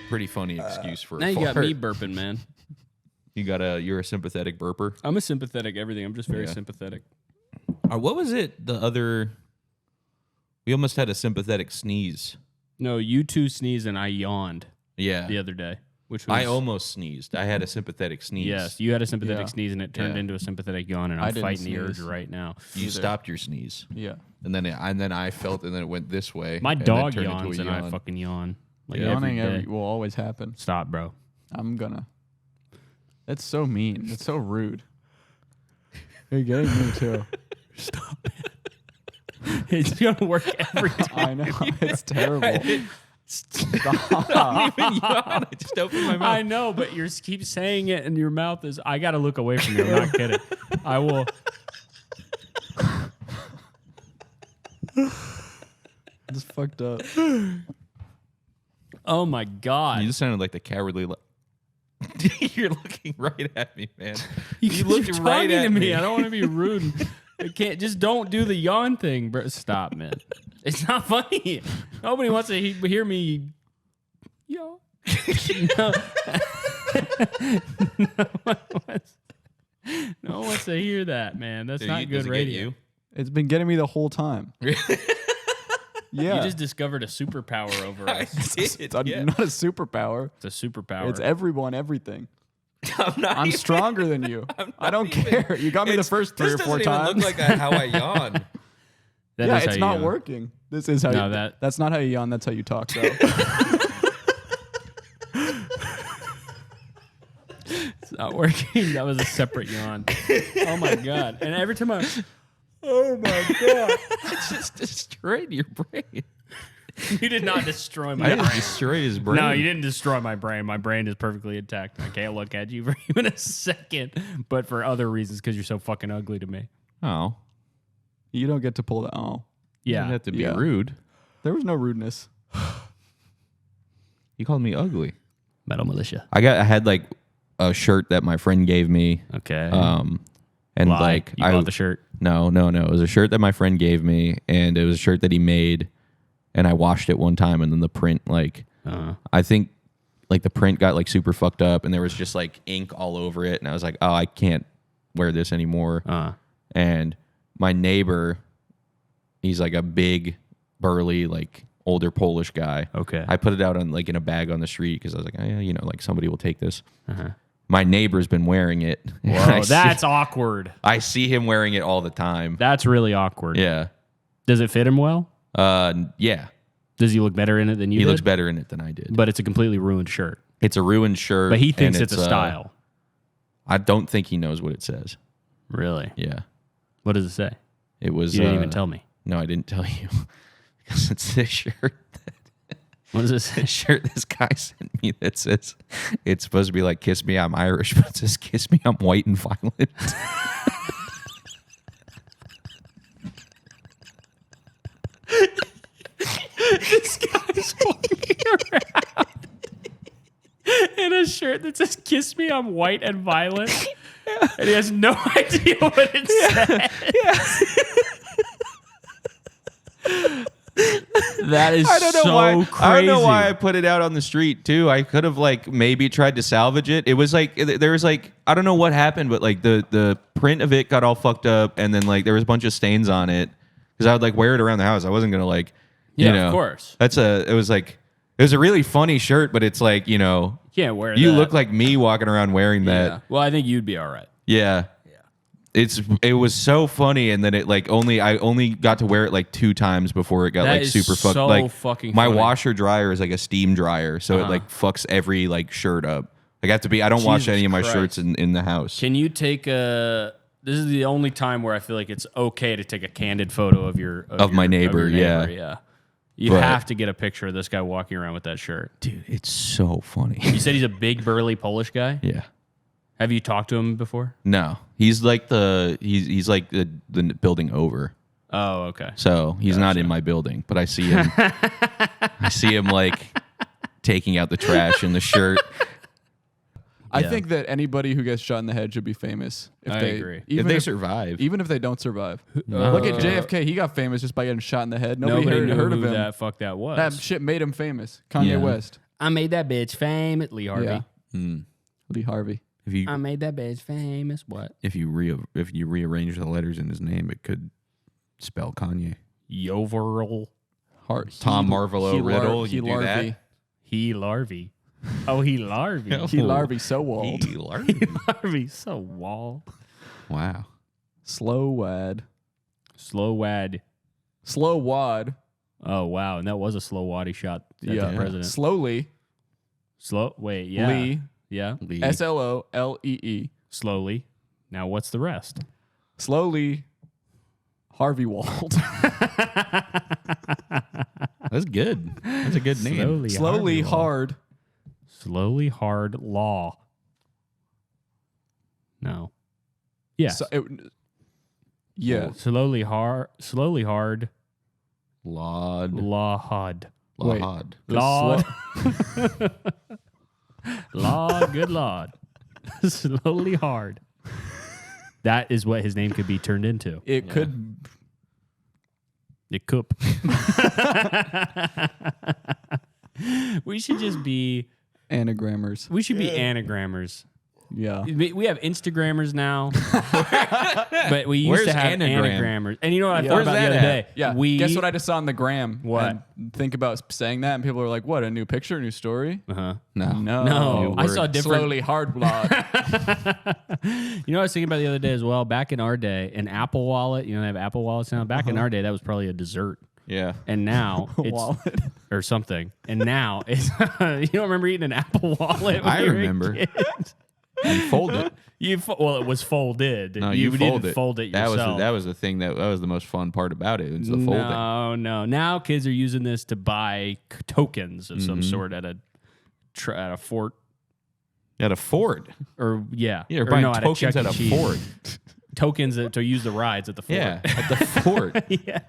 Pretty funny excuse for now a you got fart. me burping, man. You're a sympathetic burper. I'm a sympathetic everything. I'm just very sympathetic. What was it? We almost had a sympathetic sneeze. No, you two sneezed and I yawned. Yeah. The other day, which was I almost sneezed. I had a sympathetic sneeze. Yes, you had a sympathetic sneeze and it turned into a sympathetic yawn, and I'm fighting the urge right now. You stopped your sneeze. Yeah. And then I felt, and then it went this way. My and dog then turned yawns into a and yawn. I fucking yawn. Like Yawning will always happen. Stop, bro. I'm gonna. That's so mean. That's so rude. You're getting me too. Stop it. It's gonna work every time. I know. It's terrible. Stop. I don't even yawn. I just opened my mouth. I know, but you keep saying it, and your mouth is. I gotta look away from you. I'm not kidding. I will. It's fucked up. Oh my god! You just sounded like the cowardly. You're looking right at me, man. You looked you're right talking at to me. me. I don't want to be rude. I can't. Just don't do the yawn thing, bro. Stop, man. It's not funny. Nobody wants to hear me. Yo. No. No one wants to hear that, man. That's not good radio. It's been getting me the whole time. Yeah. You just discovered a superpower over us. It's not a superpower. It's a superpower. It's everyone, everything. I'm stronger than you. I don't care. You got me the first 3 or 4 This times. doesn't even look like how I yawn. Yeah, it's not working. This is how that's not how you yawn, that's how you talk, though. It's not working. That was a separate yawn. Oh my god. And every time oh my god. I just destroyed your brain. You did not destroy my I brain. just destroyed his brain. No, you didn't destroy my brain. My brain is perfectly intact. I can't look at you for even a second, but for other reasons, because you're so fucking ugly to me. Oh. You don't get to pull the You Yeah. didn't have to be rude. There was no rudeness. You called me ugly. Metal Militia. I had like a shirt that my friend gave me. Okay. And Lie. like You bought the shirt. No. It was a shirt that my friend gave me, and it was a shirt that he made, and I washed it one time, and then the print I think like the print got like super fucked up, and there was just like ink all over it, and I was like, oh, I can't wear this anymore. And my neighbor, he's like a big, burly, like older Polish guy. Okay. I put it out on like in a bag on the street because I was like, oh, yeah, like somebody will take this. My neighbor's been wearing it. Whoa, that's awkward. I see him wearing it all the time. That's really awkward. Yeah. Does it fit him well? Yeah. Does he look better in it than you He did? looks better in it than I did. But it's a completely ruined shirt. It's a ruined shirt. But he thinks and it's a style. I don't think he knows what it says. Really? Yeah. What does it say? It was. You didn't even tell me. No, I didn't tell you. Because it's this shirt. What does it say? The shirt this guy sent me that says, it's supposed to be like, kiss me, I'm Irish, but it says, kiss me, I'm white and violent. This guy's walking around in a shirt that says, kiss me, I'm white and violent. Yeah. And he has no idea what it says. That is I don't know so why. crazy. I don't know why I put it out on the street too. I could have like maybe tried to salvage it. It was like there was like I don't know what happened, but like the print of it got all fucked up, and then like there was a bunch of stains on it because I would like wear it around the house. I wasn't gonna like you know. Of course. It was a really funny shirt, but it's like you can't wear you that. look like me walking around wearing that. Yeah. Well, I think you'd be all right. Yeah. It was so funny, and then I only got to wear it like 2 times before it got That like is super fucked. so Like fucking my funny. washer dryer is like a steam dryer, so it like fucks every like shirt up. Like I don't wash Jesus any of my Christ. shirts in the house. Can you take a? This is the only time where I feel like it's okay to take a candid photo of my neighbor. Yeah. You But- have to get a picture of this guy walking around with that shirt. Dude, it's so funny. You said he's a big burly Polish guy. Yeah. Have you talked to him before? No, he's like he's like the building over. Oh, okay. So he's not in my building, but I see him. I see him like taking out the trash in the shirt. I think that anybody who gets shot in the head should be famous. I agree. If they survive. Even if they don't survive. Look at JFK. He got famous just by getting shot in the head. Nobody knew heard of who him. that was. That shit made him famous. Kanye West. I made that bitch famous. Lee Harvey. Yeah. Lee Harvey. I made that bitch famous. What? If you rearrange the letters in his name, it could spell Kanye. Yoverl. Tom Marvolo Riddle. You do that? He Larvey. Oh, he Larvey. He Larvey so walled. He Larvey. Larvey so walled. Wow. Slow wad. Slow wad. Slow wad. Oh, wow. And that was a slow waddy shot at the president. Slowly. Wait, yeah. Lee. Yeah. Lee. Slollee. Slowly. Now what's the rest? Slowly. Harvey walled. That's good. That's a good name. Slowly hard. Slowly hard law. No. Yes. Yeah. Slowly hard. Lod. Lawhod. Lod. Lord. Lord, good Lord. Slowly hard. That is what his name could be turned into. It could. It could. We should just be Anagrammers. We should be anagrammers. Yeah. We have Instagrammers now, but we used Where's to have anagram? anagrammers. And you know what I thought Where's about the that other at? day? Yeah. Guess what I just saw on the gram? What? And think about saying that, and people are like, "What? A new picture, a new story?" No. No, I saw different. Slowly hard blood. You know what I was thinking about the other day as well? Back in our day, an Apple Wallet, they have Apple Wallets now. Back in our day, that was probably a dessert. Yeah. And now it's Wallet. or something. And now it's you don't remember eating an Apple Wallet? When I you were a remember. kid? You fold it. Well, it was folded. No, you didn't fold it yourself. That was the thing that was the most fun part about it. It was the folding. No. Now kids are using this to buy tokens of some sort at a fort. At a Ford. Or You're or buying no, tokens at a Chuck E. Cheese. Ford. Tokens to use the rides at the fort. Yeah, at the Ford. Yeah.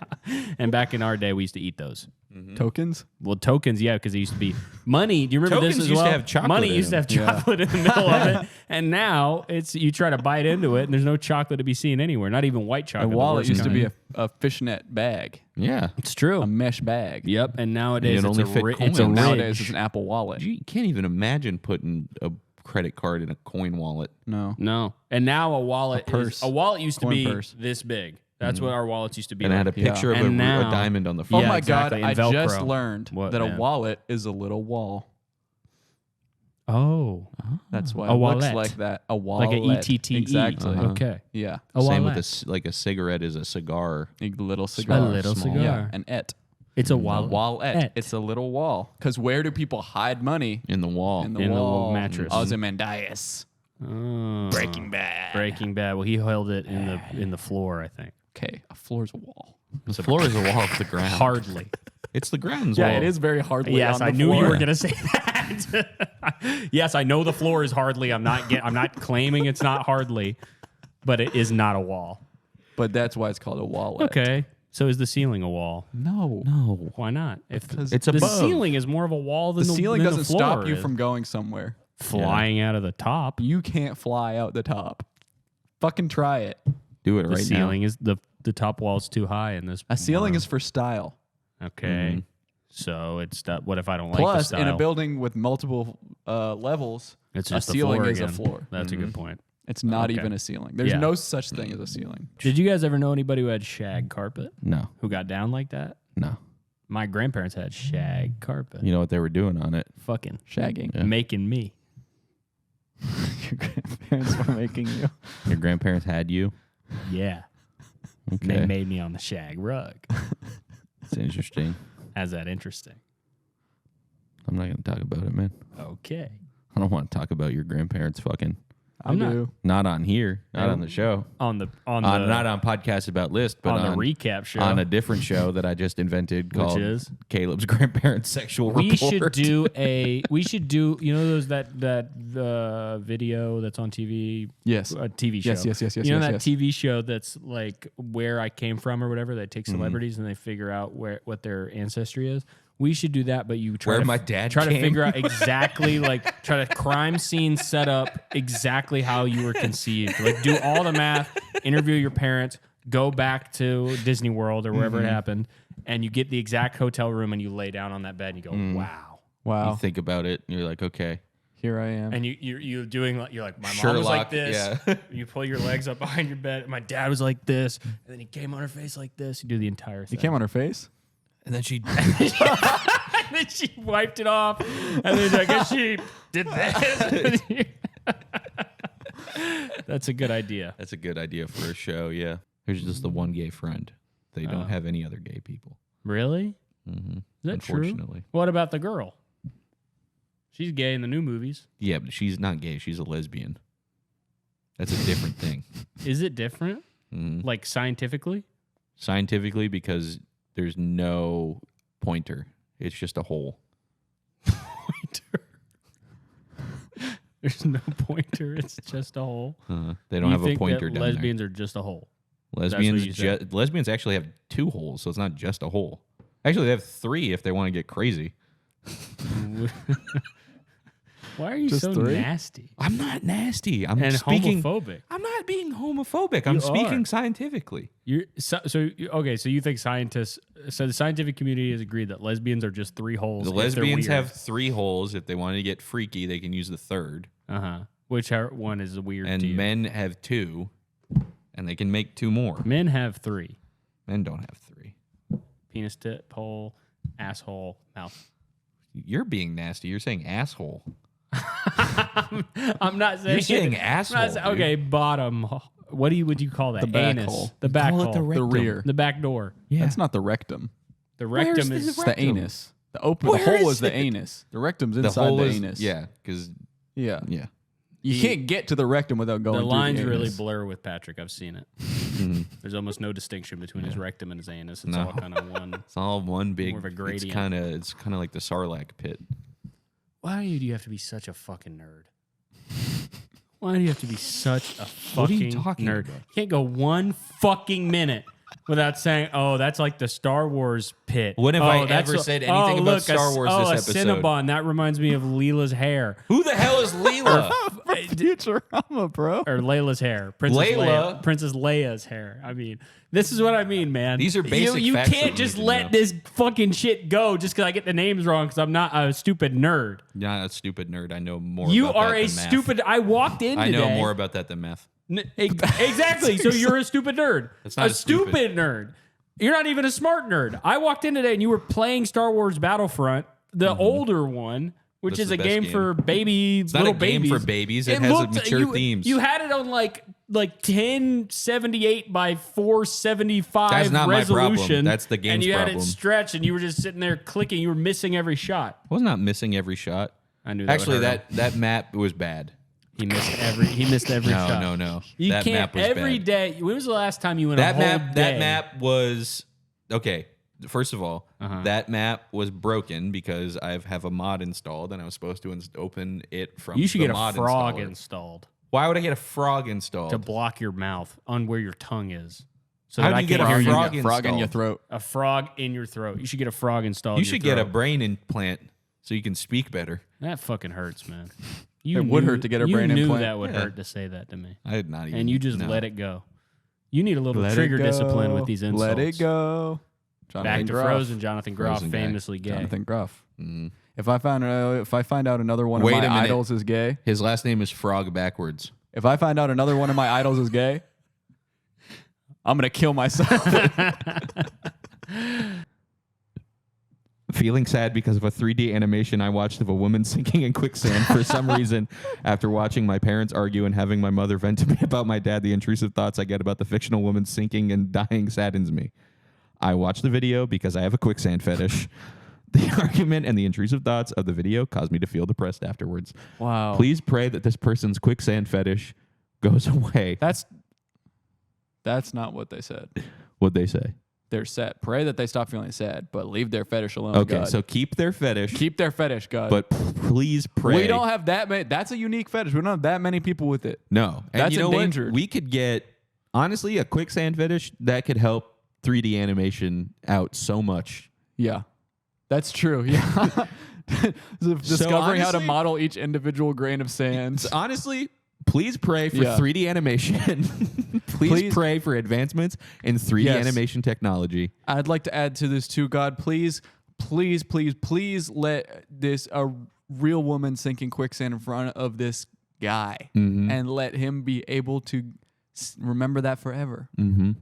And back in our day, we used to eat those. Tokens. Well, tokens, yeah, because it used to be money. Do you remember Tokens this as used well? to have chocolate Money in used to them. have chocolate in the middle of it, and now it's you try to bite into it, and there's no chocolate to be seen anywhere. Not even white A chocolate. wallet used to be a fishnet bag, Yeah. It's true. a mesh bag. Yep. And nowadays And it it's only fit it's a coins. Nowadays, ridge. it's an Apple Wallet. You can't even imagine putting a credit card in a coin wallet. No. And now a wallet purse. a wallet used to Coin be purse. this big. That's what our wallets used to be. And it had a like. picture of And a now- diamond on the Oh front. Yeah, my exactly, God! and I just Velcro. learned What, that man? a wallet is a little wall. Oh. That's why A it looks wallet. like that. A wallet. Like a ETTE. Exactly. Okay. Yeah. A Same wallet. with like a cigarette is a cigar. A little cigar. A little Small. cigar. Yeah. An et. It's a A wallet. wallet. It's a little wall. Because where do people hide money? In the wall. In the In a wall. little mattress. Ozymandias. Oh. Breaking Bad. Breaking Bad. Well, he held it in the floor, I think. Okay, a floor's a wall. The floor is a wall of the ground. Hardly. It's the ground's Yeah, wall. it is very hardly. Yes, on the I knew floor. you were going to say that. Yes, I know the floor is hardly. I'm not claiming it's not hardly, but it is not a wall. But that's why it's called a wallet. Okay. So is the ceiling a wall? No. No. Why not? If It's the above. ceiling is more of a wall The than ceiling than doesn't the floor stop you is. from going somewhere. flying out of the top. You can't fly out the top. Fucking try it. Do it The right ceiling is the top wall is too high in this. A ceiling world. is for style. Okay. So it's that. What if I don't like Plus, the in style? a building with multiple levels, It's a just the ceiling floor is a again. floor. That's a good point. It's not Okay. even a ceiling. There's Yeah. no such thing as a ceiling. Did you guys ever know anybody who had shag carpet? now. Who got down like that? No. My grandparents had shag carpet. You know what they were doing on it? Fucking Shagging. Yeah. making me. Your grandparents were making you. Your grandparents had you? Yeah. Okay. They made me on the shag rug. It's interesting. How's that interesting? I'm not going to talk about it, man. Okay. I don't want to talk about your grandparents fucking. I'm not- do. Not on here. Not on the show. On the Not on Podcast About List, but on the recap show. on a different show that I just invented called is? Caleb's Grandparents Sexual we Report. should do you know those that video that's on TV. Yes. A TV show. Yes. You know that yes. TV show that's like Where I Came From or whatever. They Mm-hmm. take celebrities and they figure out what their ancestry is. We should do that, but you try Where to my dad try to came. figure out exactly like try to crime scene set up exactly how you were conceived. Like do all the math, interview your parents, go back to Disney World or wherever it happened, and you get the exact hotel room and you lay down on that bed and you go, wow. Wow. You think about it, and you're like, okay. Here I am. And you're doing like you're like my mom Sherlock, was like this. yeah. You pull your legs up behind your bed. My dad was like this, and then he came on her face like this. You do the entire thing. He came on her face? And then she... And then she wiped it off, and then I guess she did this. That's a good idea. That's a good idea for a show, yeah. There's just the one gay friend. They don't have any other gay people. Really? Mm-hmm. Is that Unfortunately. true? What about the girl? She's gay in the new movies. Yeah, but she's not gay. She's a lesbian. That's a different thing. Is it different? Mm-hmm. Like scientifically? Scientifically, because there's no pointer. It's just a hole. Pointer. There's no pointer. It's just a hole. They don't You have a think pointer that down lesbians are just a hole. there. Lesbians actually have 2 holes, so it's not just a hole. Actually, they have 3 if they want to get crazy. Why are you Just so 3? nasty I'm not nasty. I'm and speaking. homophobic? I'm not being homophobic. I'm speaking scientifically. You're so okay. So you think scientists? So the scientific community has agreed that lesbians are just 3 holes. The lesbians have 3 holes. If they want to get freaky, they can use the 3rd. Which one is weird And to you? men have 2, and they can make 2 more. Men have 3: Men don't have 3. penis, tip, hole, asshole, mouth. You're being nasty. You're saying asshole. I'm not saying. You're saying asshole. Okay, bottom. What would you call that? The back Anus. hole. The back Call it hole. the The rectum. rear. The back door. Yeah. That's not the rectum. The rectum Where's is the It's the rectum? anus. The open. The Where hole is is the it? anus. The rectum's The inside hole the is, anus. yeah, because Yeah. yeah. You can't get to the rectum without going the through lines the really anus. blur with Patrick. I've seen it. There's almost no distinction between his rectum and his anus. It's No. all kind of one. It's all one big. More of a It's gradient. kind of like the Sarlacc pit. Why do you have to be such a fucking nerd? Why do you have to be such a What are you fucking talking nerd? about? You can't go 1 fucking minute without saying, "Oh, that's like the Star Wars pit." When have oh, I that's ever said anything about Star Wars oh, this episode? a Cinnabon. That reminds me of Leela's hair. Who the hell is Leela? Futurama, bro. Or Layla's hair. Princess Leia's hair. I mean, this is what I mean, man. These are basic You facts that can't you just need to let know. this fucking shit go just because I get the names wrong because I'm not a stupid nerd. You're not a stupid nerd. I know more. You about are that a than math. stupid. I walked in I today. know more about that than math. Exactly. So you're a stupid nerd. That's not a stupid nerd. You're not even a smart nerd. I walked in today and you were playing Star Wars Battlefront, the older one, which That's is the a best game game. for baby It's not little a game babies. for babies. It has mature themes. You had it on like 1078 by 475 That's not my resolution. problem. That's the game's And you had problem. it stretched and you were just sitting there clicking. You were missing every shot. I was not missing every shot. I knew that Actually, would hurt him. that map was bad. He missed every shot. No. You that can't map was every bad. day. When was the last time you went That a whole map. day? That map was okay. First of all, that map was broken because I have a mod installed, and I was supposed to open it from. You should the get a mod frog installer. installed Why would I get a frog installed? to block your mouth on where your tongue is. So How that do I you get can't a hear you. frog Frog in your installed? throat. A frog in your throat. You should get a frog installed. You in your should get a throat. brain implant so you can speak better. That fucking hurts, man. It would hurt to get a brain You knew implant. that would Yeah. hurt to say that to me, I did not even. and you just no. let it go. You need a little Let trigger it go. discipline with these insults. Let it go. Back Jonathan to Groff. Frozen. Jonathan Groff, Frozen guy. famously gay. Jonathan Groff. Mm. If I find out another one Wait of a my minute. idols is gay, His last name is Frog backwards. if I find out another one of my idols is gay, I'm gonna kill myself. Feeling sad because of a 3D animation I watched of a woman sinking in quicksand for some reason. After watching my parents argue and having my mother vent to me about my dad, the intrusive thoughts I get about the fictional woman sinking and dying saddens me. I watched the video because I have a quicksand fetish. The argument and the intrusive thoughts of the video caused me to feel depressed afterwards. Wow. Please pray that this person's quicksand fetish goes away. That's not what they said. What'd they say? They're sad. Pray that they stop feeling sad, but leave their fetish alone. Okay, God. so keep their fetish, keep their fetish, God. but please pray. we don't have that many. That's a unique fetish. We don't have that many people with it. No. And That's you know endangered. what? We could get, honestly, a quicksand fetish that could help 3D animation out so much. Yeah. That's true. Yeah. Discovering how to honestly- model each individual grain of sand. So honestly, please pray for Yeah. 3D animation. please pray for advancements in 3D Yes. animation technology. I'd like to add to this too, God. Please let this a real woman sink in quicksand in front of this guy, and let him be able to remember that forever. Mm-hmm.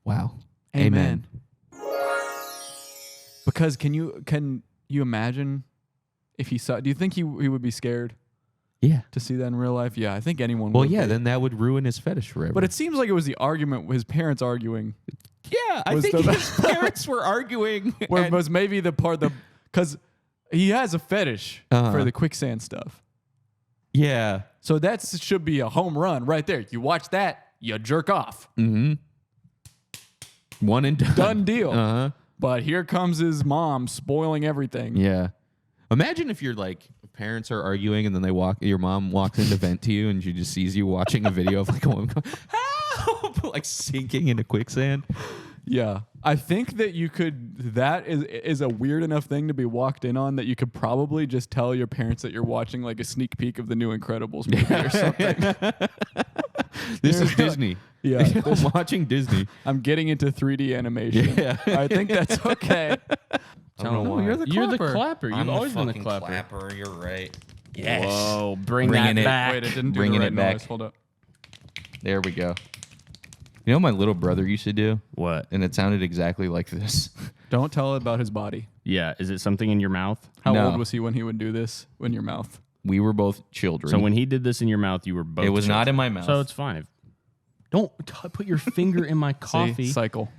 Wow. Amen. Because can you imagine if he saw? Do you think he would be scared Yeah. to see that in real life? Yeah, I think anyone Well, would. yeah, be. then that would ruin his fetish forever. But it seems like it was the argument, his parents arguing, yeah, I was think the- his parents were arguing. where and- was maybe the part because he has a fetish for the quicksand stuff. yeah. So that should be a home run right there. You watch that, you jerk off. Mm-hmm. One and done. Done deal. Uh-huh. But here comes his mom spoiling everything. Yeah. Imagine if your parents are arguing and then your mom walks in to vent to you and she just sees you watching a video of a woman going, help! Like sinking into quicksand. Yeah. I think that that is a weird enough thing to be walked in on that you could probably just tell your parents that you're watching like a sneak peek of the new Incredibles movie or something. This is Disney. Yeah. I'm watching Disney. I'm getting into 3D animation. Yeah. I think that's okay. I don't know why. You're the clapper. You've always been the clapper. You're right. Yes. Whoa, bring Bringing that it back. Wait, it didn't do Bringing the right it back. noise. Hold up. There we go. You know what my little brother used to do? What? And it sounded exactly like this. Don't tell about his body. Yeah. Is it something in your mouth? How No. old was he when he would do this in your mouth? We were both children. So when he did this in your mouth, you were both. it was not children. in my mouth. So it's fine. Don't put your finger in my coffee. See? Cycle.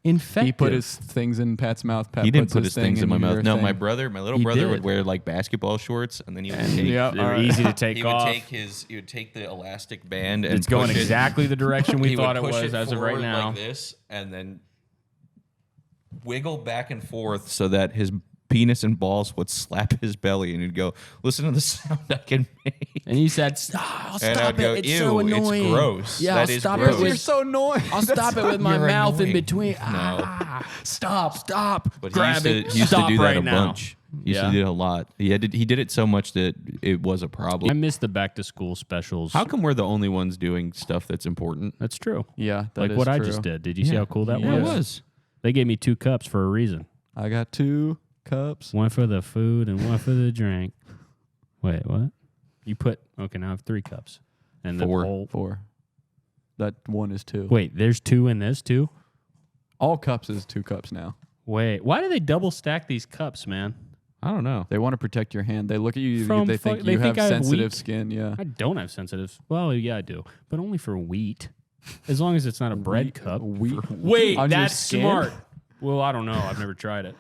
Infective. He put his things in Pat's mouth. Pat he didn't puts put his thing things in my mouth. your No, thing. my little He brother did. would wear like basketball shorts, and then he would take. Yeah, They're all right. easy to take He off. would take the elastic band and It's going push it- exactly the direction we he would thought it push was as of right forward now. like this, and then wiggle back and forth so that his penis and balls would slap his belly, and he'd go, "Listen to the sound I can make." And you said, "I'll And stop I'd go, it. It's "Ew, so it's annoying." gross. Yeah, That I'll is stop gross. it with. You're so annoying. I'll stop it with my You're mouth in annoying. between. No. Ah, stop. But Grab he it. used to Stop do that right a now. bunch. He used Yeah. to do it a lot. He did it so much that it was a I problem. miss the back to school specials. How come we're the only ones doing stuff that's important? That's true. Yeah, that Like is what I true. just did. Did you see how cool that Yeah, it was? was. They gave me 2 cups for a reason. I got 2 cups. One for the food and one for the drink. Wait, what? You put okay. Now I have 3 cups and the 4. whole. 4. That one is 2. Wait, there's 2 in this too. All cups is 2 cups now. Wait, why do they double stack these cups, man? I don't know. They want to protect your hand. They look at you. From They think fuck- they you think have I have sensitive weak- skin. Yeah. I don't have sensitive. Well, yeah, I do, but only for wheat. As long as it's not a bread cup. Wheat. Wait, On your that's skin? smart. Well, I don't know. I've never tried it.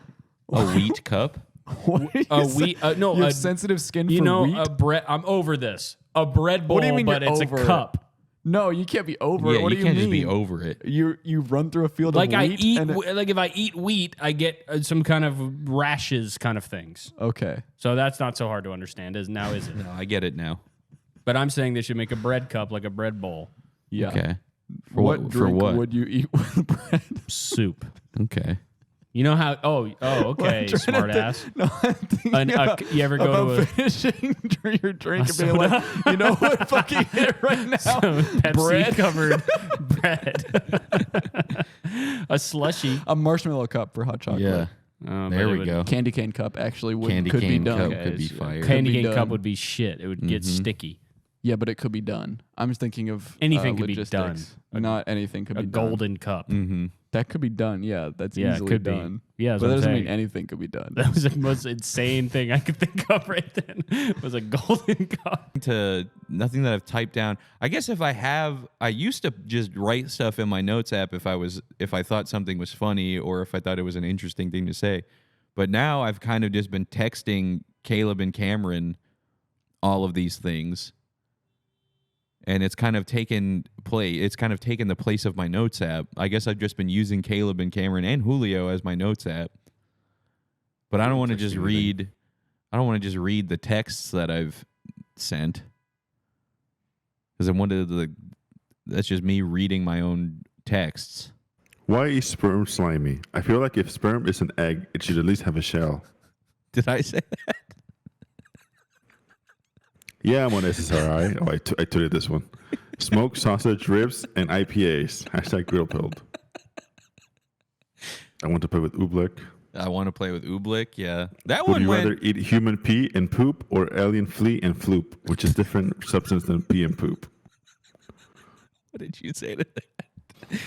A wheat cup? What are A you saying? wheat? No, You a, have sensitive skin you for know, wheat? a bread. I'm over this. A bread bowl, What do you mean but you're it's over a it? cup. No, you can't be over Yeah, it. What you do you can't mean? just be over it. You run through a field Like of I wheat. eat, and like if I eat wheat, I get some kind of rashes, kind of things. okay. So that's not so hard to understand, is it? No, I get it now. But I'm saying they should make a bread cup like a bread bowl. Yeah. Okay. For What For drink what? would you eat with bread? Soup. Okay. You know how? Oh, okay, smart ass. No, I'm thinking You ever go about to a finishing your drink and being soda? like, you know what fucking hit right now? Pepsi Bread. covered bread, a slushy. A marshmallow cup for hot chocolate. Yeah. But There it we would- go. Candy cane cup actually Candy could be cane done. cup Okay, could be so fire. Candy Could be cane cup done. would be shit. It would get sticky. Yeah, but it could be done. I'm just thinking of Anything could be logistics. done. Not anything could A be done. golden cup. Mm-hmm. That could be done. Yeah, that's Yeah, it easily could be. done. Yeah, that's but what that I'm doesn't saying. mean anything could be done. That was the most insane thing I could think of right then. Was a golden cup. To nothing that I've typed down. I guess if I used to just write stuff in my notes app if I thought something was funny or if I thought it was an interesting thing to say. But now I've kind of just been texting Caleb and Cameron all of these things. And it's kind of taken the place of my notes app. I guess I've just been using Caleb and Cameron and Julio as my notes app. But I don't want to just read the texts that I've sent. Because that's just me reading my own texts. Why is sperm slimy? I feel like if sperm is an egg, it should at least have a shell. Did I say that? Yeah, I'm on SSRI. Oh, I tweeted this one. Smoked sausage, ribs, and IPAs. Hashtag grill pilled. I want to play with oobleck. I want to play with oobleck. Yeah, that Would one you went. rather eat human pee and poop or alien flea and floop, which is different substance than pee and poop? What did you say to that?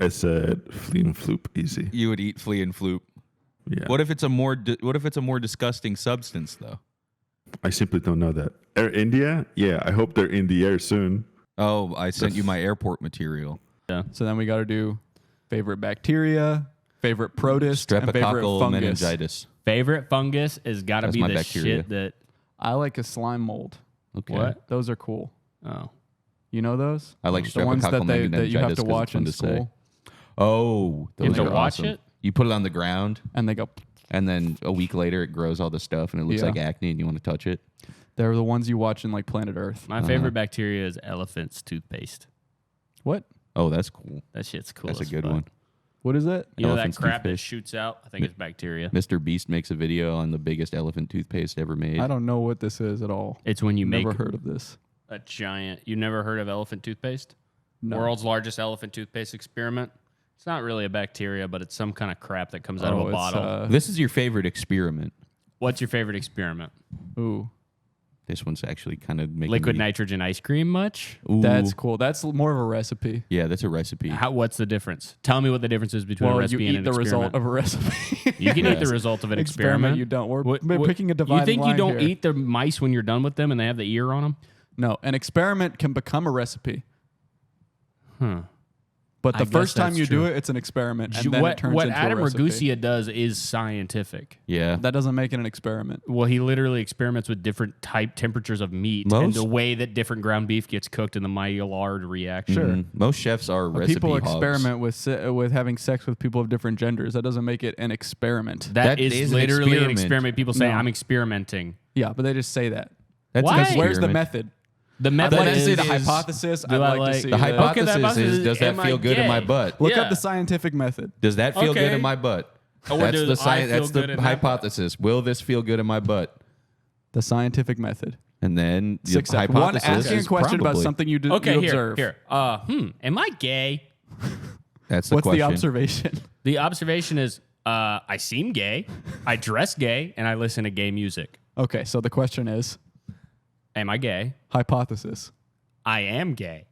I said flea and floop, easy. You would eat flea and floop. Yeah. What if it's a more disgusting substance though? I simply don't know that. Air India? Yeah, I hope they're in the air soon. Oh, I sent you my airport material. Yeah. So then we got to do favorite bacteria, favorite protist, and favorite Streptococcal fungus. meningitis. Favorite fungus has got to That's be my the bacteria. shit that. I like a slime mold. Okay. What? Those are cool. Oh. You know those? I like the ones streptococcal that you have meningitis to 'cause watch it's fun in to say. school, Oh, You have those to are watch awesome. it? You put it on the ground, and they go. and then a week later it grows all the stuff, and it looks Yeah. like acne, and you want to touch it. They're the ones you watch in like Planet Earth. My favorite bacteria is elephant's toothpaste. What? Oh, that's cool. That shit's cool. That's a as good fuck. one. What is that? You know that Elephant's crap that toothpaste. shoots out? I think it's bacteria. Mr. Beast makes a video on the biggest elephant toothpaste ever made. I don't know what this is at all. It's when you make Never heard of this. a giant. You never heard of elephant toothpaste? No. World's largest elephant toothpaste experiment. It's not really a bacteria, but it's some kind of crap that comes out of a it's, bottle. This is your favorite experiment. What's your favorite experiment? Ooh, This one's actually kind of making Liquid me, nitrogen ice cream much? Ooh. that's cool. That's more of a recipe. Yeah, that's a recipe. What's the difference? Tell me what the difference is between a Well, you recipe and eat an the experiment. result of a recipe. You can eat the result of an experiment. You don't. We're What- picking a dividing You think you line don't here. eat the mice when you're done with them and they have the ear on them? No, an experiment can become a recipe. Huh. But I the guess first time that's you true. do it, it's an experiment, and then it turns what into Adam a recipe. Ragusa does is scientific. Yeah. That doesn't make it an experiment. Well, he literally experiments with different temperatures of meat and Most- the way that different ground beef gets cooked in the Maillard reaction. Sure. Most chefs are recipe People hogs. experiment with having sex with people of different genders. That doesn't make it an experiment. That is an literally an experiment. experiment. People say, No. I'm experimenting. Yeah, but they just say that. That's Why? an Because where's the experiment. method? The I'd method like to see is, the hypothesis. do I'd I like to like- see The hypothesis hypothesis is, does that am I feel good in my gay? butt? Look Yeah. up the scientific method. Does that feel good Okay. in my butt? Or That's does the I science. feel That's good the in my butt? hypothesis. Will this feel good in my butt? The scientific method. And then the 6 steps. One, hypothesis asking a is question about probably- something you Okay, you here, observe. here. Am I gay? That's the What's question. the observation? The observation is, I seem gay, I dress gay, and I listen to gay music. Okay, so the question is Am I gay? hypothesis. I am gay.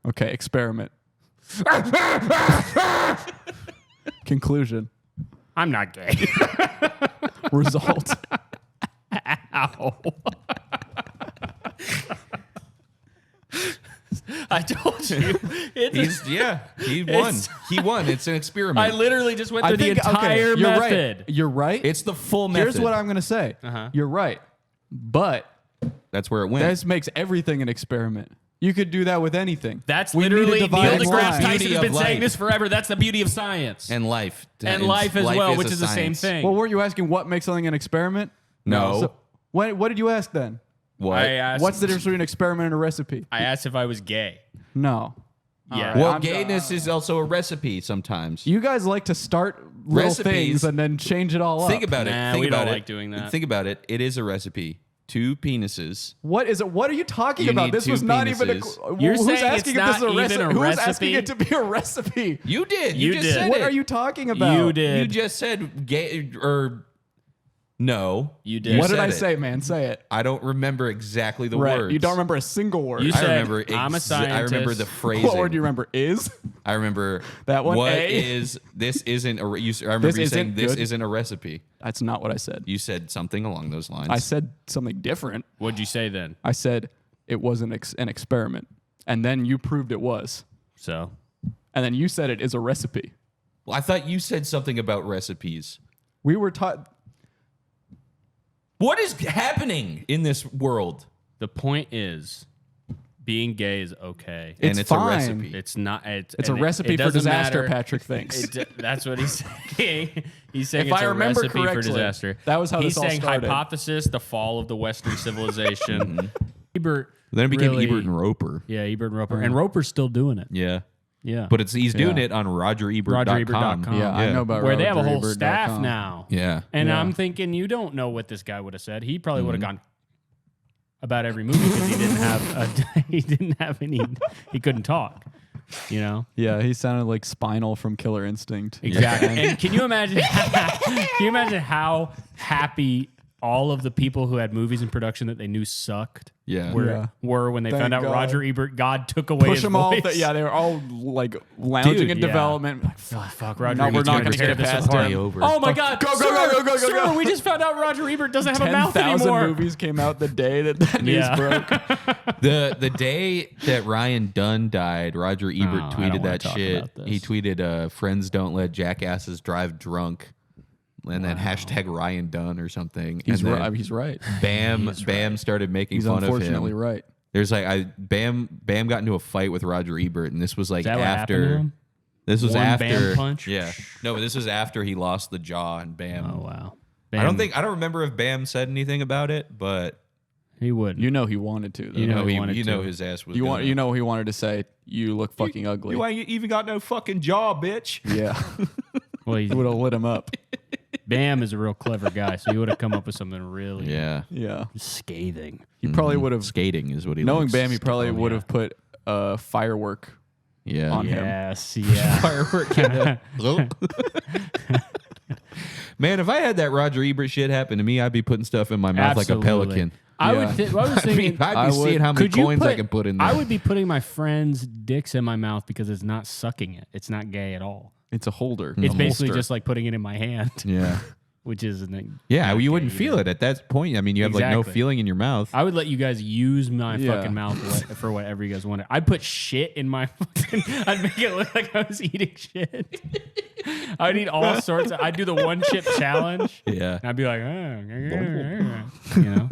Okay, experiment. Conclusion. I'm not gay. Result. Ow. I told you. He won. He won. It's an experiment. I literally just went through the entire you're method. right. You're right. It's the full method. Here's what I'm going to say. You're right. But That's where it went. this makes everything an experiment. You could do that with anything. That's We need to literally Neil divide deGrasse lines. Tyson Beauty has of been saying life. this forever. That's the beauty of science. and life. And life as well, which a is the same science. thing. Well, weren't you asking what makes something an experiment? No. So, what did you ask then? What? I asked, What's the difference between an experiment and a recipe? I asked if I was gay. No. Yeah. right. Well, I'm- gayness is also a recipe sometimes. You guys like to start little Recipes. things and then change it all up. Think about it. Nah, Think we about don't it. like doing that. Think about it. It is a recipe. 2 penises. What is it? What are you talking You about? need This 2 was not even a. penises. You're who's saying asking it's if this is not a recipe? even a Who's recipe? asking it to be a recipe? You did. You just did. said What it. are you talking about? You You did. just said gay or no. You did. What did said I it. say, man? Say it. I don't remember exactly the Right. words. You don't remember a single word. You I said, remember. I'm a I remember scientist. the phrasing. What word do you remember? Is? I remember That one, What A? is this? Isn't a? I remember This you saying isn't this good. isn't a recipe. That's not what I said. You said something along those lines. I said something different. What'd you say then? I said it was an experiment, and then you proved it was, So and then you said it is a recipe. Well, I thought you said something about recipes. We were taught. What is happening in this world? the point is, being gay is okay. It's and it's fine. a recipe. It's not. It's It's a and it- recipe it for doesn't disaster. matter. Patrick thinks. That's what he's saying. He's saying If it's I a remember recipe for correctly, disaster. that was how he's this all saying started. hypothesis: the fall of the Western civilization. Ebert. Then it became really- Ebert and Roper. Yeah, Ebert and Roper, and Roper's still doing it. Yeah. Yeah. But he's doing Yeah. it on RogerEbert.com. RogerEbert.com. Yeah, I know about Where they have a whole RogerEbert.com. staff now. Yeah. And Yeah. I'm thinking, you don't know what this guy would have said. He probably would have gone about every movie because he didn't have any. He couldn't talk. You know. Yeah, he sounded like Spinal from Killer Instinct. Exactly. And can you imagine? Can you imagine how happy all of the people who had movies in production that they knew sucked were when they Thank found out God. Roger Ebert took away Push his them all. voice. They were all like lounging Dude, in yeah. development. Like, Fuck, Roger No, we're Ebert's not gonna gonna tear get this past apart. him. Over. Oh my God! Go, sir, go, go, go, go, sir, go. we just found out Roger Ebert doesn't have a mouth 10,000 anymore. movies came out the day that news Yeah. broke. The day that Ryan Dunn died, Roger Ebert I don't tweeted wanna that talk shit. about this. He tweeted, "Friends don't let jackasses drive drunk," and then hashtag Ryan Dunn or something. He's and then right. He's right. Bam started making He's fun of unfortunately him. right. There's like Bam got into a fight with Roger Ebert, and this was like Is that what happened to after. him? This was One after. Bam punch? Yeah, no, but this was after he lost the jaw, and Bam. Oh wow! I don't remember if Bam said anything about it, but he would. You know he wanted to. Though. You know he wanted to. his ass was. You gonna- know he wanted to say you look fucking ugly. You ain't even got no fucking jaw, bitch. Yeah, Well, he would have lit him up. Bam is a real clever guy, so he would have come up with something really Yeah. Yeah, scathing. he probably would have. Skating is what he Knowing likes. Bam, he probably Oh, would yeah. have put firework Yeah. on him. Yes, yeah. Firework. Man, if I had that Roger Ebert shit happen to me, I'd be putting stuff in my mouth like a Absolutely. pelican. I Yeah. would. I was I thinking. mean, I'd I be would- seeing how many could you coins I put- can put in there. I would be putting my friends' dicks in my mouth because it's not sucking it. It's not gay at all. It's a holder. It's a basically holster. just like putting it in my hand, Yeah. which is Yeah, not you wouldn't gay feel either. it at that point. I mean, you have like no Exactly. feeling in your mouth. I would let you guys use my Yeah. fucking mouth for whatever you guys wanted. I'd put shit in my fucking. I'd make it look like I was eating shit. I'd eat all sorts. I'd do the one chip challenge. Yeah. And I'd be like, you know.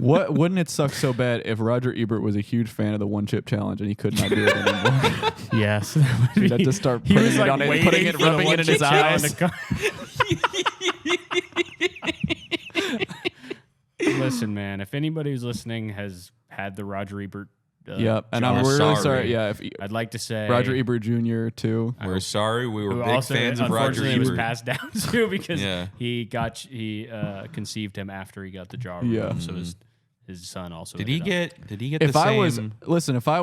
What wouldn't it suck so bad if Roger Ebert was a huge fan of the one chip challenge and he could not do it anymore? Yes, that would He'd be- have to start he putting was it like on it, waiting putting it, for the rubbing one it in his chip challenge eyes. to come. Listen, man, if anybody who's listening has had the Roger Ebert, Yep, and John, I'm really sorry. sorry. Yeah, if I'd like to say Roger Ebert Jr. too. We're sorry. We who were big also, fans of Roger unfortunately, was Ebert. passed down to because Yeah. he conceived him after he got the jaw Yeah. removed. So his son also Did he ended up. get If the I same?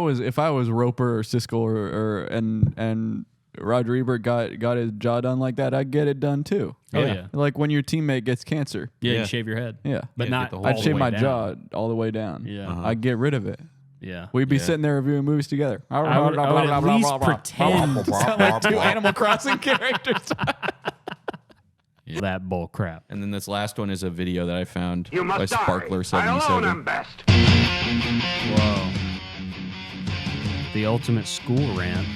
was if I was Roper or Siskel or and Roger Ebert got his jaw done like that, I'd get it done too. Oh, yeah. Like when your teammate gets cancer. Yeah, Yeah. you shave your head. Yeah. But Yeah, not get the whole- I'd all the shave way my down. jaw all the way down. Yeah. I'd get rid of it. Yeah. We'd be Yeah. sitting there reviewing movies together. I would at least pretend Sound like two Animal Crossing characters. that bull crap. And then this last one is a video that I found You by must die. I alone Sparkler77. am best. Whoa. The ultimate school rant.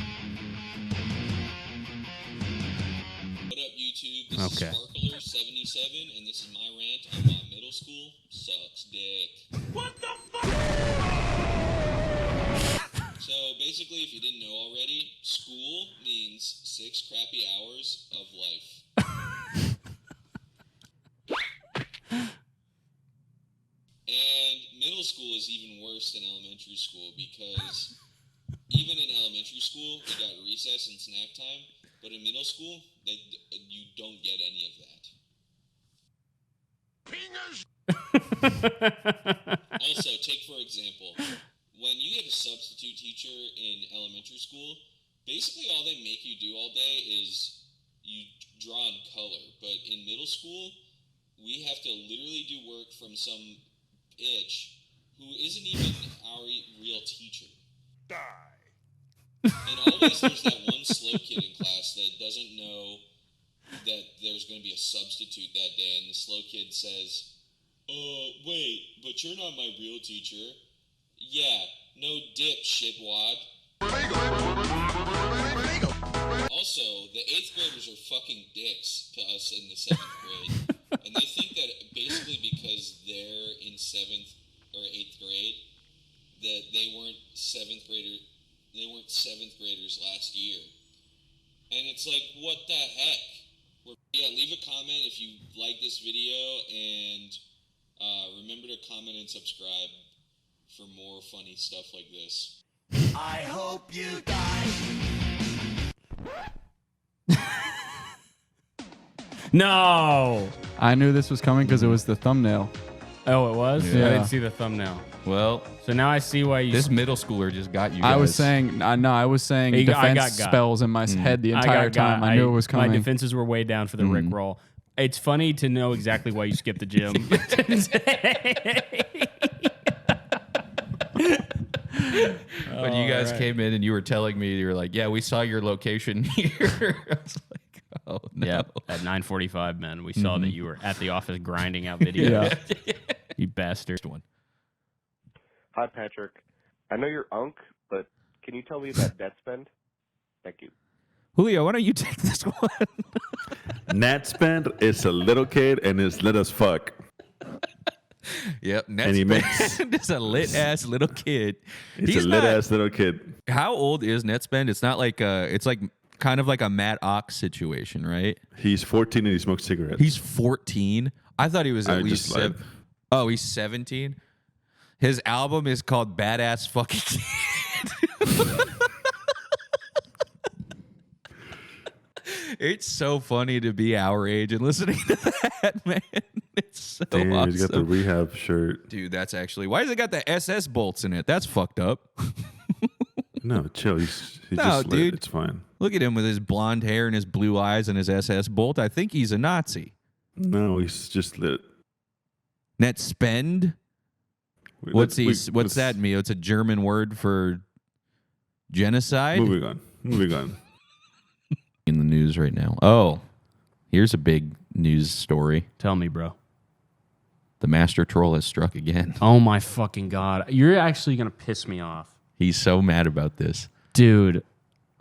What up, YouTube? This Okay. is Sparkler77, and this is my rant on why middle school sucks dick. What the fuck? So, basically, if you didn't know already, school means 6 crappy hours of life. And middle school is even worse than elementary school because even in elementary school, we got recess and snack time, but in middle school, you don't get any of that. Also, take for example, when you get a substitute teacher in elementary school, basically all they make you do all day is you draw in color. But in middle school, we have to literally do work from some bitch who isn't even our real teacher. And always there's that one slow kid in class that doesn't know that there's going to be a substitute that day, and the slow kid says, wait, but you're not my real teacher. Yeah, no dip, shitwad. Also, the 8th graders are fucking dicks to us in the 7th grade. And they think that basically because they're in 7th or 8th grade, that they weren't 7th graders last year. And it's like, what the heck? Yeah, leave a comment if you like this video, and remember to comment and subscribe for more funny stuff like this. I hope you die. No. I knew this was coming because it was the thumbnail. Oh, it was? Yeah. I didn't see the thumbnail. Well, So now I see why you... this middle schooler just got you guys. I was saying I defense got spells in my head the entire time. I knew it was coming. My defenses were way down for the Rick roll. It's funny to know exactly why you skipped the gym. When you guys came in and you were telling me, you were like, yeah, we saw your location here. I was like, oh, no. Yeah, at 9:45, man, we saw that you were at the office grinding out videos. You bastard. One. Hi, Patrick. I know you're Unk, but can you tell me about Nettspend? Thank you. Julio, why don't you take this one? Nettspend is a little kid and is let us fuck. Yep, And he makes Just a lit ass little kid. he's a lit ass little kid. How old is Nettspend? It's not like it's like kind of like a Matt Ox situation, right? He's 14 and he smokes cigarettes. He's 14. I thought he was at least just lied. Oh, he's 17. His album is called Badass Fucking Kid. It's so funny to be our age and listening to that, man. It's so Damn, awesome. he's got the rehab shirt. Dude, that's actually... Why has it got the SS bolts in it? That's fucked up. No, chill. He's No, just lit. dude. It's fine. Look at him with his blonde hair and his blue eyes and his SS bolt. I think he's a Nazi. No, he's just lit. Nettspend? What's that mean? It's a German word for genocide? Moving on. In the news right now. Oh, here's a big news story. Tell me, bro. The master troll has struck again. Oh my fucking God. You're actually going to piss me off. He's so mad about this. Dude.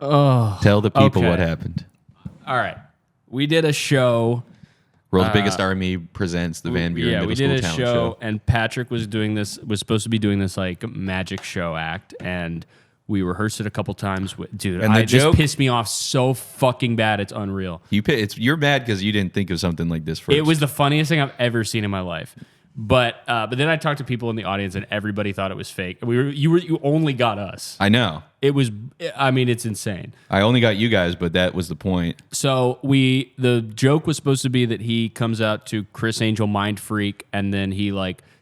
Oh. Tell the people Okay. what happened. All right. We did a show. World's Biggest Army presents the Van Buren Middle we School did a Talent show, and Patrick was supposed to be doing this like magic show act, and we rehearsed it a couple times. Dude, And the it just joke- pissed me off so fucking bad. It's unreal. You're mad because you didn't think of something like this first. It was the funniest thing I've ever seen in my life. But then I talked to people in the audience, and everybody thought it was fake. You only got us. I know. It's insane. I only got you guys, but that was the point. So the joke was supposed to be that he comes out to Chris Angel Mind Freak, and then he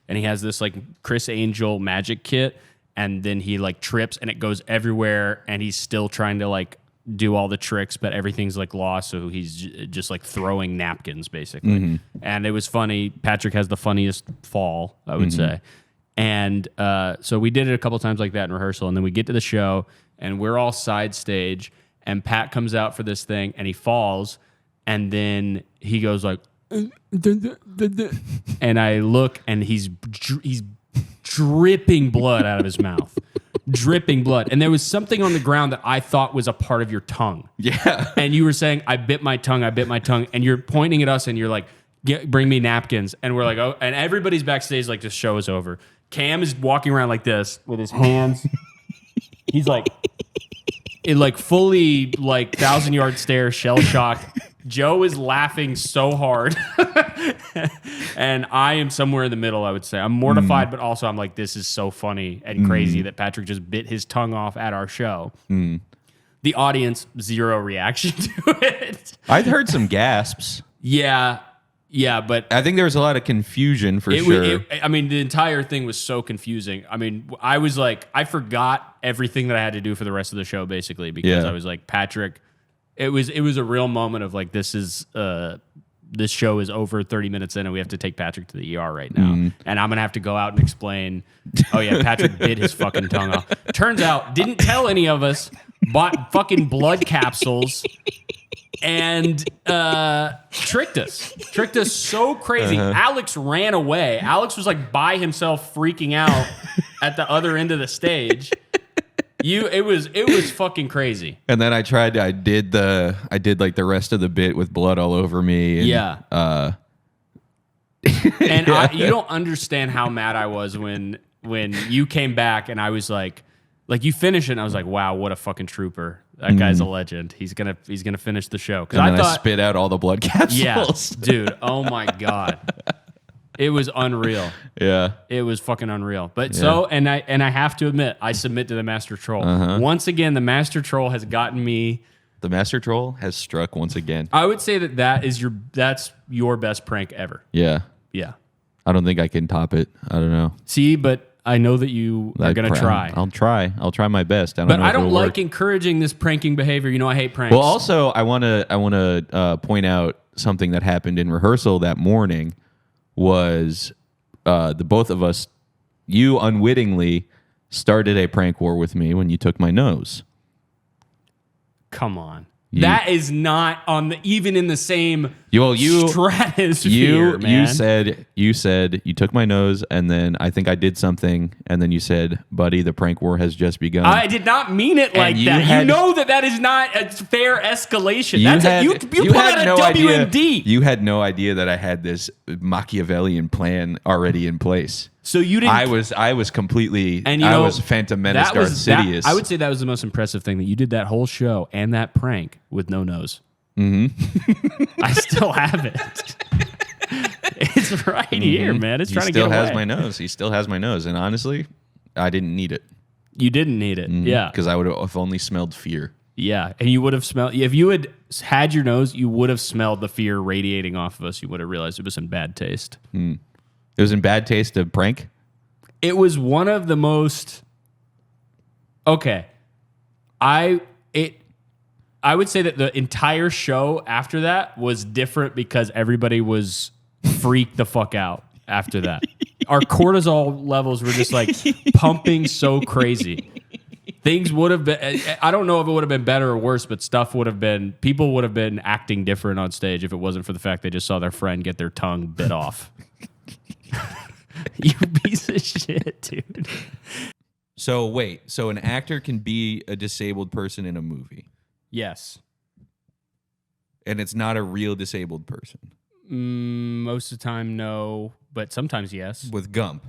has this like Chris Angel magic kit, and then he like trips and it goes everywhere, and he's still trying to like do all the tricks, but everything's like lost, so he's just like throwing napkins basically. Mm-hmm. And it was funny. Patrick has the funniest fall, I would say. And so we did it a couple times like that in rehearsal, and then we get to the show and we're all side stage, and Pat comes out for this thing and he falls, and then he goes like and I look, and he's dripping blood out of his mouth. Dripping blood. And there was something on the ground that I thought was a part of your tongue. Yeah. And you were saying, I bit my tongue. And you're pointing at us and you're like, bring me napkins. And we're like, oh, and everybody's backstage like, this show is over. Cam is walking around like this with his hands. He's like, fully like 1,000-yard stare, shell shocked. Joe is laughing so hard. And I am somewhere in the middle, I would say. I'm mortified, but also I'm like, this is so funny and crazy that Patrick just bit his tongue off at our show. The audience, zero reaction to it. I'd heard some gasps. Yeah, but I think there was a lot of confusion for sure. The entire thing was so confusing. I mean, I was like, I forgot everything that I had to do for the rest of the show, basically, because I was like, Patrick, it was a real moment of like, this show is over 30 minutes in and we have to take Patrick to the ER right now. And I'm going to have to go out and explain, oh yeah, Patrick bit his fucking tongue off. Turns out, didn't tell any of us, bought fucking blood capsules and tricked us so crazy. Alex ran away. Alex was like by himself freaking out at the other end of the stage. It was fucking crazy. And then I did like the rest of the bit with blood all over me. And, yeah. And you don't understand how mad I was when you came back and I was like you finish it and I was like, wow, what a fucking trooper. That guy's a legend. He's gonna finish the show. And then I spit out all the blood capsules. Yeah, dude. Oh my God. It was unreal. Yeah. It was fucking unreal. But and I have to admit, I submit to the Master Troll. Once again, the Master Troll has gotten me The Master Troll has struck once again. I would say that's your best prank ever. Yeah. Yeah. I don't think I can top it. I don't know. See, but I know that you are going to try. I'll try. I'll try my best. But I don't like encouraging this pranking behavior. You know, I hate pranks. Well, also, I want to point out something that happened in rehearsal that morning was the both of us, you unwittingly started a prank war with me when you took my nose. Come on. That is not even in the same stratosphere, man. You said you took my nose, and then I think I did something, and then you said, "Buddy, the prank war has just begun." I did not mean it like that. You know that is not a fair escalation. You put out a WMD. You had no idea that I had this Machiavellian plan already in place. So you didn't. I was completely. And I was Phantom Menace Darth Sidious. I would say that was the most impressive thing, that you did that whole show and that prank with no nose. Mm-hmm. I still have it. It's right here, man. It's trying to get away. He still has my nose. He still has my nose. And honestly, I didn't need it. You didn't need it. Yeah. Because I would have only smelled fear. Yeah. And you would have smelled, if you had your nose, you would have smelled the fear radiating off of us. You would have realized it was in bad taste. It was in bad taste to prank? It was one of the most... Okay. I would say that the entire show after that was different because everybody was freaked the fuck out after that. Our cortisol levels were just like pumping so crazy. Things would have been... I don't know if it would have been better or worse, but people would have been acting different on stage if it wasn't for the fact they just saw their friend get their tongue bit off. You piece of shit, dude. So wait, so an actor can be a disabled person in a movie? Yes. And it's not a real disabled person? Most of the time, no. But sometimes, yes. With Gump?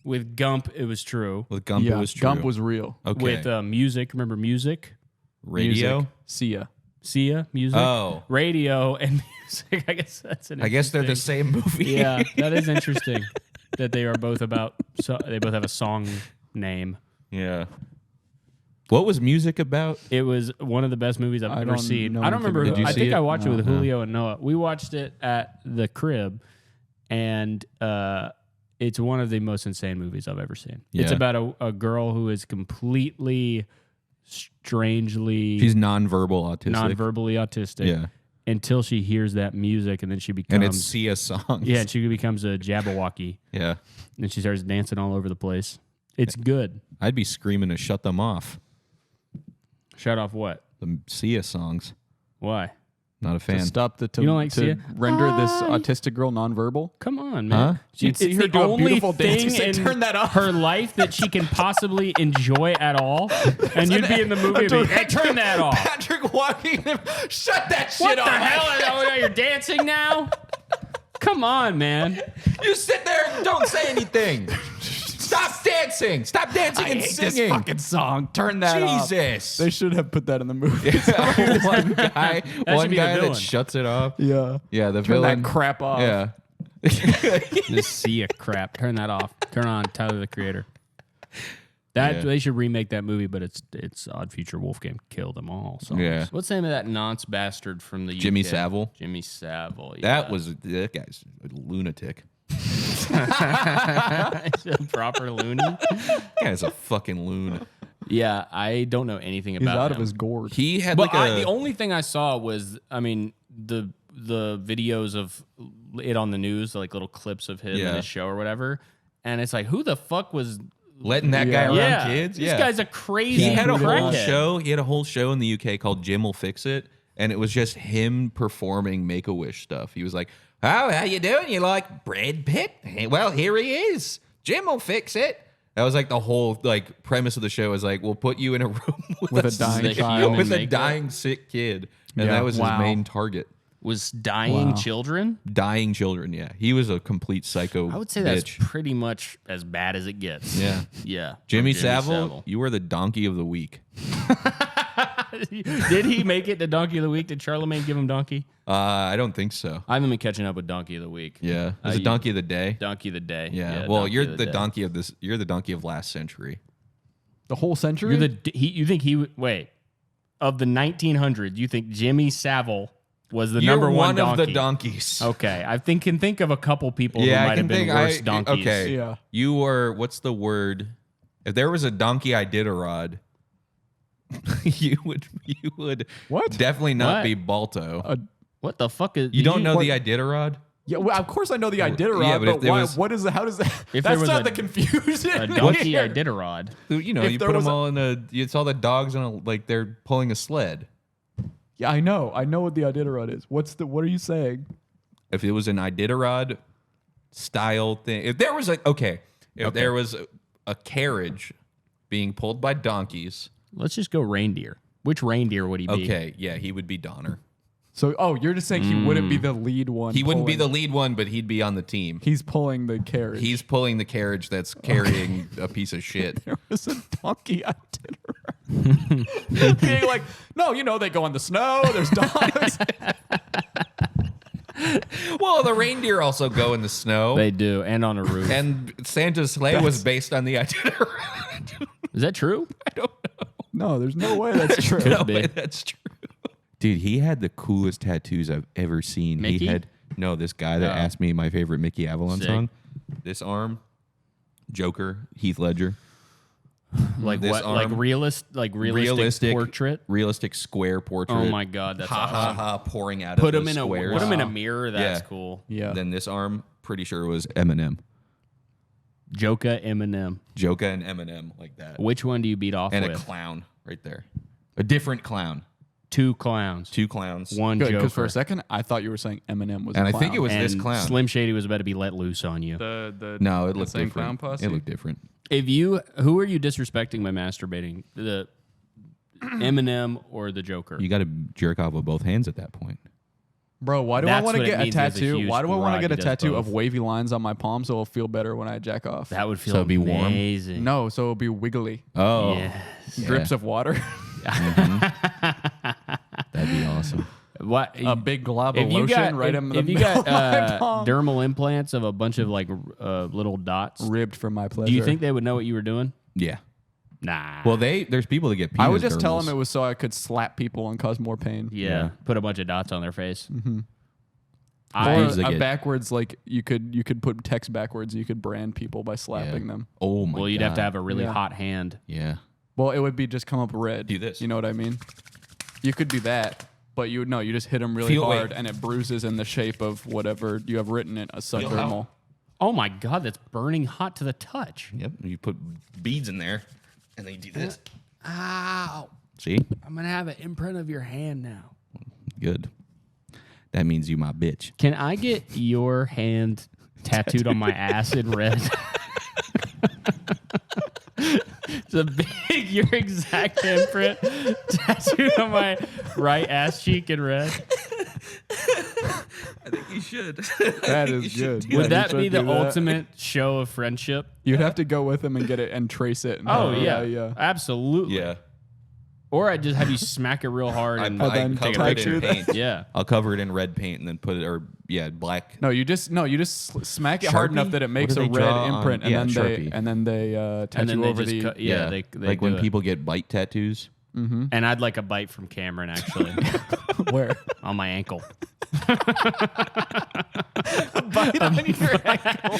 With Gump, it was true. With Gump, it was true. Gump was real. Okay. With music, remember music? Radio? Music. Sia, music. Oh. Radio and music. I guess that's an I guess they're the same movie. Yeah, that is interesting. That they are both about, so they both have a song name. Yeah. What was music about? It was one of the best movies I've ever seen. I don't remember. Did you I see think it? I watched it with Julio and Noah. We watched it at the crib, and it's one of the most insane movies I've ever seen. Yeah. It's about a girl who is completely, strangely... She's nonverbally autistic. Yeah. Until she hears that music, and then she becomes... And it's Sia songs. Yeah, and she becomes a Jabberwocky. Yeah. And she starts dancing all over the place. It's good. I'd be screaming to shut them off. Shut off what? The Sia songs. Why? Not a fan. To stop the... You don't like Sia? Render this autistic girl nonverbal? Come on, man. Huh? You'd see it's her the do a only beautiful dance. You thing say, in "Turn that off." her life that she can possibly enjoy at all. And you'd be in the movie and be, hey, turn that off. Patrick walking him. Shut that shit What off. the hell? You're dancing now? Come on, man. You sit there and don't say anything. Stop dancing. Stop dancing and singing. This fucking song. Turn that off. Jesus. They should have put that in the movie. one guy that shuts it off. Yeah. Yeah, the Turn villain. that crap off. Yeah. This Sia crap. Turn that off. Turn on Tyler, the Creator. They should remake that movie, but it's Odd Future Wolfgang killed them all. Songs. Yeah. What's the name of that nonce bastard from the Jimmy UK? Savile. Jimmy Savile. Yeah. That guy's a lunatic. Proper loony. That guy's a fucking loon. Yeah, I don't know anything He's about out him. of his gourd. He had But like the only thing I saw was, the videos of it on the news, like little clips of him in his show or whatever. And it's like, who the fuck was letting that guy around kids? This guy's a crazy He had a whole crackhead. show. He had a whole show in the UK called Jim Will Fix It, and it was just him performing Make-A-Wish stuff. He was like, "Oh, how you doing? You like Brad Pitt? Well, here he is. Jim will fix it." That was like the whole like premise of the show. Is like, we'll put you in a room with a dying child. with a dying sick kid, and that was his main target. Was dying children? Dying children. Yeah, he was a complete psycho. I would say bitch. that's pretty much as bad as it gets. Yeah. Yeah. Jimmy Savile, you were the donkey of the week. Did he make it to Donkey of the Week? Did Charlemagne give him Donkey? I don't think so. I haven't been catching up with Donkey of the Week. Yeah, was it Donkey of the Day? Donkey of the Day. Yeah. Well, you're the day. donkey of this. You're the donkey of last century. The whole century? You think he would wait? of the 1900s, you think Jimmy Savile was the You're number one of donkey? the donkeys. Okay, I can think of a couple people who Yeah, I might can have been think. worse donkeys. Okay, Yeah. You were. What's the word? If there was a donkey Iditarod, you would What? definitely not What? be Balto. What the fuck is you don't know what- the Iditarod? Yeah, well, of course I know the Iditarod, yeah, but if but there why, was- what is the, how does that? If That's there was not a- the confusion. a donkey here. Iditarod? You know, If you there put them was a- all in a. It's all the dogs on a like they're pulling a sled. Yeah, I know what the Iditarod is. What are you saying? If it was an Iditarod style thing, if there was there was a carriage being pulled by donkeys. Let's just go reindeer. Which reindeer would he be? Okay, yeah, he would be Donner. So, you're just saying he wouldn't be the lead one. He wouldn't be the pulling- lead one, but he'd be on the team. He's pulling the carriage. He's pulling the carriage that's carrying a piece of shit. There was a donkey Iditarod. Being like, no, they go in the snow. There's dogs. Well, the reindeer also go in the snow. They do, and on a roof. And Santa's sleigh was based on the Iditarod. Is that true? I don't know. No, there's no way that's true. No be. way that's true. Dude, he had the coolest tattoos I've ever seen. Mickey? He had this guy that asked me my favorite Mickey Avalon Sick. song. This arm, Joker, Heath Ledger. Like This what? Like arm. realistic portrait? realistic square portrait. Oh my god, that's Ha ha awesome. ha! Pouring out Put of him the in squares. put him in a mirror. That's Yeah. cool. Yeah. Then this arm, pretty sure was Eminem, Joka, Eminem. Joka, and Eminem like that, Which one do you beat off and with? a clown right there, a different clown, Two clowns. two clowns, One Good, Joker. because for a second I thought you were saying Eminem was. and a I think it clown. was this And clown. Slim Shady was about to be let loose on you. the No, it looked insane different. clown posse. It looked different. Who are you disrespecting by masturbating? The Eminem or the Joker? You got to jerk off with both hands at that point. Bro, why do I That's want to what it get a means as a tattoo? huge Why do I want to broad get a who does tattoo of both. wavy lines on my palm so it'll feel better when I jack off? That would feel So it'd be warm? amazing. No, so it'll be wiggly. Oh, Yes. Drips of water. that'd be awesome. What? A big glob of if you lotion got, right if, in the if you middle got of my palm. dermal implants of a bunch of like little dots, Ribbed for my pleasure. do you think they would know what you were doing? Yeah. Nah. Well, there's people that get penis I would just tell dermals. them it was so I could slap people and cause more pain. yeah. Put a bunch of dots on their face. Mm-hmm. Or Dudes that a get- backwards, like you could put text backwards. You could brand people by slapping them. Oh my Well, you'd have to God. have a really Yeah. hot hand. Yeah. Well, it would be just come up red. Do this. You know what I mean? You could do that, but you just hit them really Feel- hard, wait. and it bruises in the shape of whatever you have written in a subdermal. Oh my god, that's burning hot to the touch. Yep. You put beads in there, and then you do this. Ow! See? I'm gonna have an imprint of your hand now. Good. That means you my bitch. Can I get your hand tattooed on my ass in red? It's a big, your exact imprint tattooed on my right ass cheek in red. I think you should. That is good. Would Yeah, that you be should the do that. ultimate show of friendship? You'd have to go with them and get it and trace it. And Oh yeah, yeah. absolutely. Yeah. Or I'd just have you smack it real hard I and then cover take it a in picture. paint. yeah. I'll cover it in red paint and then put it, black. No, you just smack it hard Sharpie? enough that it makes What a do they red draw on- imprint, yeah, and Sharpie. then they tattoo And then they over just the. cut, yeah, they like when do it. people get bite tattoos. And I'd like a bite from Cameron actually Where? on my ankle. Bite on your ankle.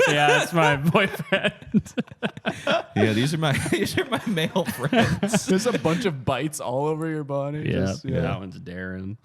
Yeah, that's my boyfriend. Yeah, these are my male friends. There's a bunch of bites all over your body. Yeah, Just- that one's Darren.